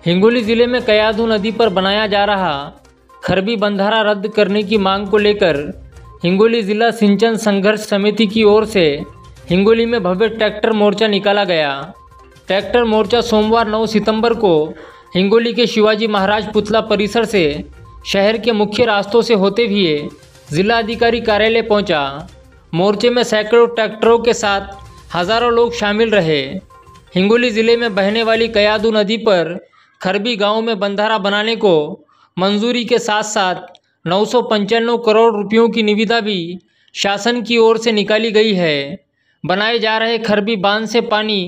हिंगोली जिले में कयाधु नदी पर बनाया जा रहा खरबी बंधारा रद्द करने की मांग को लेकर हिंगोली जिला सिंचन संघर्ष समिति की ओर से हिंगोली में भव्य ट्रैक्टर मोर्चा निकाला गया। ट्रैक्टर मोर्चा सोमवार 9 सितंबर को हिंगोली के शिवाजी महाराज पुतला परिसर से शहर के मुख्य रास्तों से होते हुए जिला अधिकारी कार्यालय पहुंचा। मोर्चे में सैकड़ों ट्रैक्टरों के साथ हजारों लोग शामिल रहे। हिंगोली जिले में बहने वाली कयाधु नदी पर खरबी गांव में बंधारा बनाने को मंजूरी के साथ साथ 995 करोड़ रुपयों की निविदा भी शासन की ओर से निकाली गई है। बनाए जा रहे खरबी बांध से पानी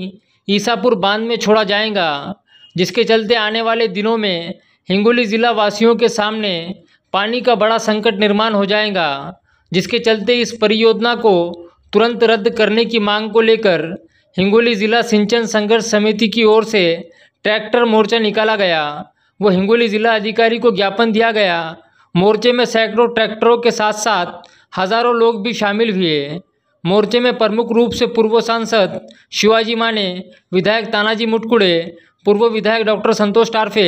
ईसापुर बांध में छोड़ा जाएगा, जिसके चलते आने वाले दिनों में हिंगोली जिला वासियों के सामने पानी का बड़ा संकट निर्माण हो जाएगा, जिसके चलते इस परियोजना को तुरंत रद्द करने की मांग को लेकर हिंगोली जिला सिंचन संघर्ष समिति की ओर से ट्रैक्टर मोर्चा निकाला गया। वो हिंगोली जिला अधिकारी को ज्ञापन दिया गया। मोर्चे में सैकड़ों ट्रैक्टरों के साथ साथ हजारों लोग भी शामिल हुए। मोर्चे में प्रमुख रूप से पूर्व सांसद शिवाजी माने, विधायक तानाजी मुटकुड़े, पूर्व विधायक डॉक्टर संतोष टारफे,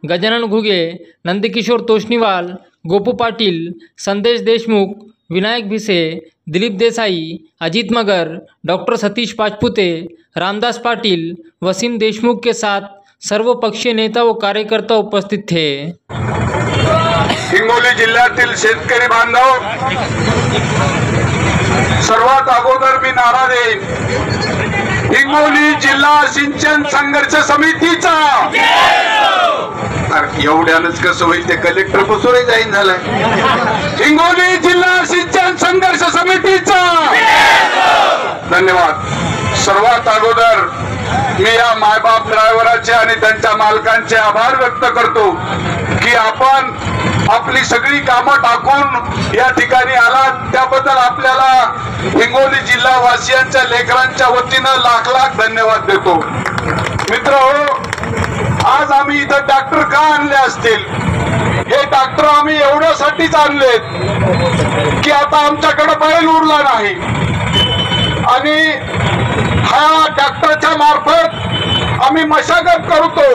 गजानन घुगे, नंदकिशोर तोष्णीवाल, गोपू पाटिल, संदेश देशमुख, विनायक भिसे, दिलीप देसाई, अजीत मगर, डॉक्टर सतीश पाचपुते, रामदास पाटिल, वसीम देशमुख के साथ सर्वपक्षीय नेता व कार्यकर्ता उपस्थित थे। हिंगोली जिल्ह्यातील शेतकरी बांधव, सर्वात अगोदर मी नारा देईन हिंगोली जिल्हा सिंचन संघर्ष समितीचा। एवढ्यानंच कसं होईल, ते कलेक्टर बसवले जाईन झालंय। हिंगोली जिल्हा सिंचन संघर्ष समितीचा धन्यवाद। सर्वात अगोदर मी या मायबाप ड्रायव्हरांचे आणि त्यांच्या मालकांचे आभार व्यक्त करतो की आपण आपली सगळी कामं टाकून या ठिकाणी आलात, त्याबद्दल आपल्याला हिंगोली जिल्हा वासियांच्या लेकरांच्या वतीनं लाख लाख धन्यवाद देतो। मित्रहो, आज आम्ही इथं ट्रॅक्टर का आणले असतील? हे ट्रॅक्टर आम्ही एवढ्यासाठीच आणलेत की आता आमच्याकडे बैल उरला नाही आणि ह्या ट्रॅक्टरच्या मार्फत आम्ही मशागत करतो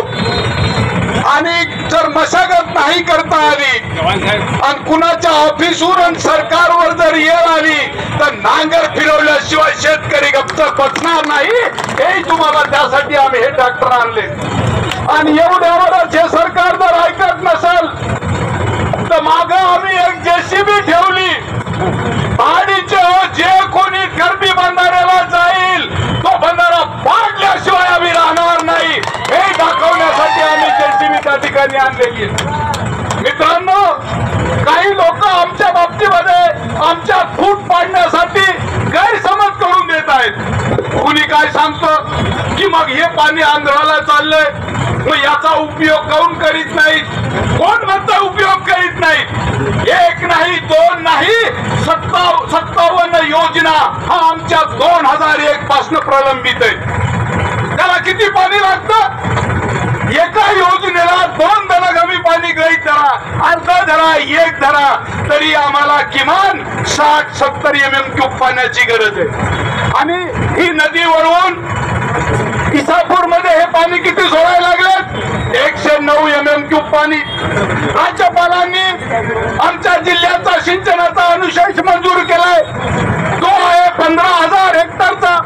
आणि जर मशागत नाही करता आली आणि कुणाच्या ऑफिसवरून सरकारवर जर येळ आली तर नांगर फिरवल्याशिवाय शेतकरी गप्प बसणार नाही। हे तुम्हाला त्यासाठी आम्ही हे ट्रॅक्टर आणले आणि एवढ्यावरच हे सरकार जर ऐकत नसेल तर मागे आम्ही एक जेसीबी ठेवली। भाडीचे जे कोणी खरबी बंधाऱ्याला जाईल तो बंधारा पाडल्याशिवाय आम्ही राहणार नाही, हे दाखवण्यासाठी आम्ही जेसीबी त्या ठिकाणी आणलेली। मित्रांनो, काही लोक आमच्या बाबतीमध्ये आमच्या फूट पाडण्यासाठी गैरसमज करून देत आहेत। कुणी काय सांगतं की मग हे पाणी आंध्राला चाललंय, मग याचा उपयोग काऊन करीत नाहीत? कोण म्हणतं उपयोग करीत नाहीत? एक नाही, दोन नाही, 57 योजना हा आमच्या 2001 पासून प्रलंबित आहे। त्याला किती पाणी लागतं? एका योजनेला 2 दलगमी पाणी गळीत धरा, अर्धा धरा, एक धरा, तरी आम्हाला किमान 60-70 MM³ पाण्याची गरज आहे। आणि ही नदीवरून ईसापूर मध्ये हे पाणी किती सोडायला लागले? 109 MM³ पाणी। राज्यपालांनी आमच्या जिल्ह्याचा सिंचनाचा अनुशेष मंजूर केलाय, तो आहे 15,000 हेक्टरचा।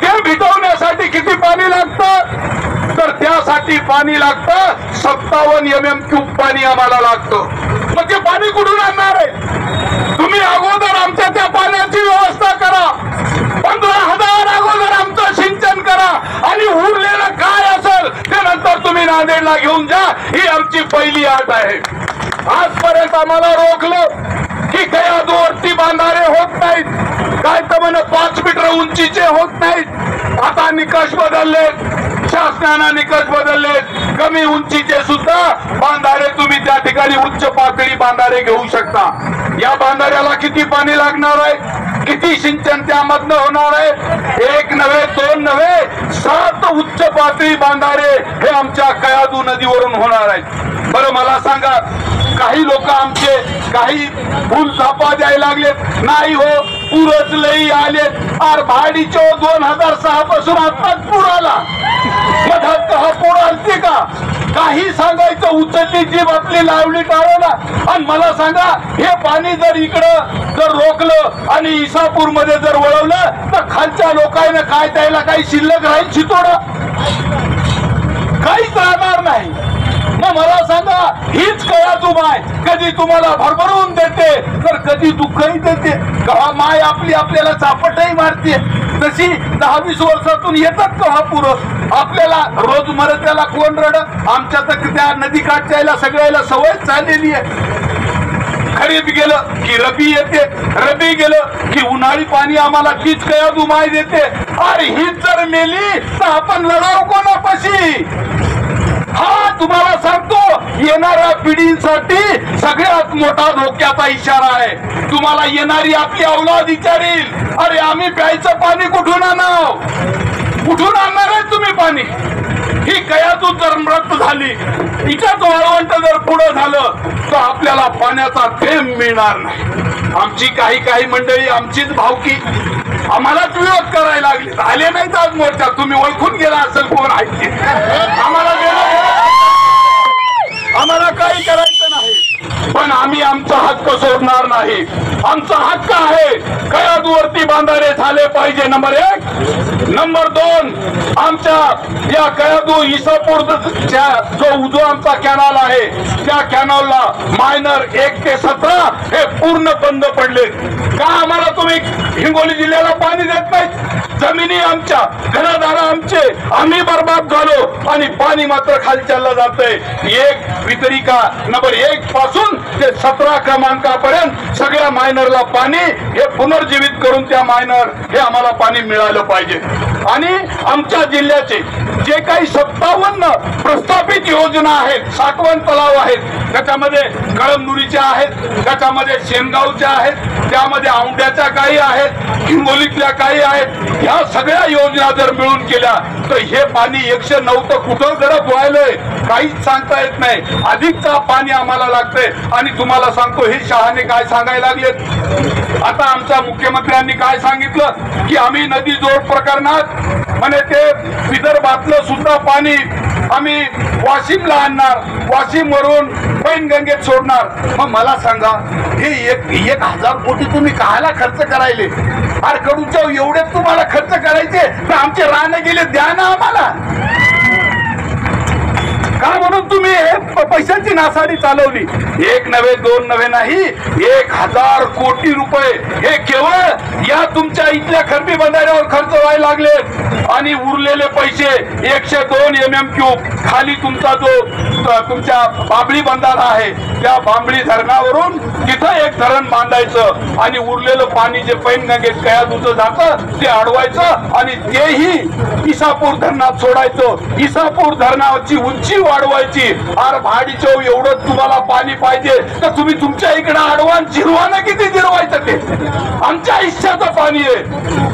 ते भिजवण्यासाठी किती पाणी लागतं? तर त्यासाठी पाणी लागतं 57 MM³ पाणी आम्हाला लागतं। मग ते पाणी कुठून आणणार आहे? तुम्ही अगोदर आमच्या त्या पाण्याची व्यवस्था करा, 15,000 अगोदर आमचं सिंचन करा आणि उरलेलं काय असेल ते नंतर तुम्ही नांदेडला घेऊन जा, ही आमची पहिली अट आहे। आजपर्यंत आम्हाला रोखलं की कयाधूवरती बांधारे होत नाहीत, काय तर म्हणे 5 मीटर उंचीचे होत नाहीत। आता निकष बदललेत, शासनाने निकष बदललेत, कमी उंचीचे सुद्धा बांधारे तुम्ही त्या ठिकाणी उच्च पातळी बांधारे घेऊ शकता। या बांधाऱ्याला किती पाणी लागणार आहे? किती सिंचन त्यामधनं होणार आहे? 1 नव्हे, 2 नव्हे, 7 उच्च पातळी बांधारे हे आमच्या कयाधू नदीवरून होणार आहेत। बरं मला सांगा, काही लोक आमचे काही फुल झापा द्यायला लागले, नाही हो पूरच लई आले. आर भाडीचे 2006 पासून आताच पूर आला. मधात का पूर आलते का? काही सांगायचं, उचलली जीभ आपली लावली टाळाला. आणि मला सांगा, हे पाणी जर इकडं जर रोखलं आणि इसापूर मध्ये जर वळवलं तर खालच्या लोकांना काय द्यायला काही शिल्लक राहील? चितोडा काहीच राहणार नाही. मग मला सांगा, हीच कयातूब आहे. कधी तुम्हाला भरभरून देते तर कधी दुःखही देते. कवा माय आपली आपल्याला चापटही मारते. तशी 10-20 वर्षातून येतात कवा पुरं. आपल्याला रोज मरत त्याला कोण रड? आमच्या तर त्या नदी काठच्याला सगळ्याला सवय झालेली आहे. खरीप गेलं की रबी येते, रबी गेलं की उन्हाळी पाणी आम्हाला तीच कयातूब आहे देते. अरे हीच जर मेली तर आपण लढाऊ कोणापाशी? हा तुम्हाला सांगतो, येणाऱ्या पिढींसाठी सगळ्यात मोठा धोक्याचा इशारा आहे. तुम्हाला येणारी आपली औलाद विचारील, अरे आम्ही प्यायचं पाणी कुठून आणाव? कुठून आणणार आहे तुम्ही पाणी? ही कयातूब जर मृत झाली, इथंच वाळवंट जर पुढं झालं तर आपल्याला पाण्याचा थेंब मिळणार नाही. आमची काही मंडळी आमचीच भावकी आम्हालाच विरोध करायला लागली. आले नाहीत आज मोर्चा, तुम्ही ओळखून गेला असेल कोण आहे. आम्हाला काही करायचं नाही, पण आम्ही आमचा हक्क सोडणार नाही. आमचा हक्क आहे कयादूवरती बांधारे झाले पाहिजे. नंबर 1. नंबर 2, आमच्या या कयादू इसापूरच्या जो आमचा कॅनल आहे त्या कॅनलला मायनर 1 ते 17 हे पूर्ण बंद पडले. का आम्हाला तुम्ही हिंगोली जिल्ह्याला पाणी देत नाही? जमिनी आमच्या, घरदार आमचे, आम्ही बर्बाद झालो आणि पाणी मात्र खाली चाललं जातंय. एक वितरिका नंबर 1 पासून ते 17 क्रमांकापर्यंत सगळ्या मायनरला पाणी हे पुनर्जीवित करून त्या मायनर हे आम्हाला पाणी मिळालं पाहिजे. आणि आमच्या जिल्ह्याचे जे काही 57 प्रस्थापित योजना आहेत, 60 तलाव आहेत, त्याच्यामध्ये कळमनुरीच्या आहेत, त्याच्यामध्ये शेनगावच्या आहेत, त्यामध्ये औंढ्याच्या काही आहेत, हिंगोलीतल्या काही आहेत. ह्या सगळ्या योजना जर मिळून केल्या तर हे पाणी 109 तर कुठं गडप व्हायलंय काहीच सांगता येत नाही. अधिकचा पाणी आम्हाला लागतंय. आणि तुम्हाला सांगतो, हे शहाणे काय सांगायला लागलेत. आता आमच्या मुख्यमंत्र्यांनी काय सांगितलं की आम्ही नदी जोड प्रकरणात म्हणे ते विदर्भातलं सुद्धा पाणी आम्ही वाशिमला आणणार, वाशिम वरून पैनगंगेत सोडणार. मग मला सांगा, हे 1000 कोटी तुम्ही कायला खर्च करायले? अरे कडूच्या एवढे तुम्हाला खर्च करायचे तर आमचे राहणे गेले, द्या ना आम्हाला. का म्हणून तुम्ही हे पैशांची नासाडी चालवली? 1 नव्हे 2 नव्हे नाही, 1000 कोटी रुपये हे केवळ या तुमच्या इथल्या खरबी बंधाऱ्यावर खर्च व्हायला लागले. आणि उरलेले पैसे 102 MM³ खाली तुमचा जो तुमच्या बांबळी बंधारा आहे त्या बांबळी धरणावरून तिथं एक धरण बांधायचं आणि उरलेलं पाणी जे पैनगंगेत कयादूचं जातं ते अडवायचं आणि तेही इसापूर धरणात सोडायचं. इसापूर धरणाची उंची वाढवायची. आर भाडीचे एवढं तुम्हाला पाणी पाहिजे तर तुम्ही तुमच्या इकडे अडवान जिरवाना किती जिरवायचं ते? आमच्या हिश्श्याचं पाणी आहे.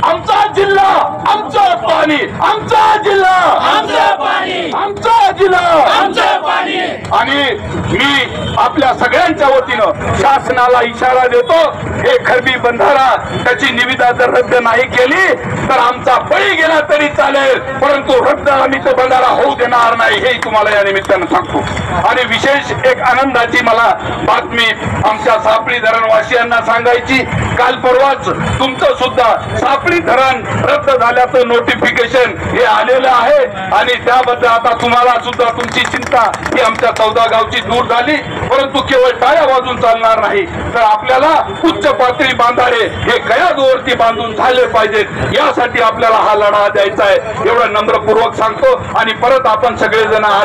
आमचा जिल्हा आमचं पाणी, आमचा जिल्हा आमचं पाणी, आमचा जिल्हा आमचं पाणी. आणि मी आपल्या सगळ्यांच्या वतीनं शासनाला इशारा देतो, हे खरबी बंधारा त्याची निविदा जर रद्द नाही केली तर आमचा बळी गेला तरी चालेल, परंतु रद्द आम्ही तो बंधारा होऊ देणार नाही, हे तुम्हाला या निमित्तानं सांगतो. आणि विशेष एक आनंदाची मला बातमी आमच्या सापळी धरणवासियांना सांगायची. काल परवाच तुमचं सुद्धा सापळी धरण रद्द झाल्याचं नोटिफिकेशन हे आलेलं आहे आणि त्याबद्दल आता तुम्हाला सुद्धा तुमची चिंता ही आमच्या 14 गावची दूर झाली. परंतु केवळ टाळ्या वाजून चालणार नाही, तर आपल्याला उच्च पातळी बांधारे हे कयादूवरती बांधून झाले पाहिजेत. यासाठी आपल्याला हा लढा द्यायचा आहे, एवढं नम्रपूर्वक सांगतो. आणि परत आपण सगळेजण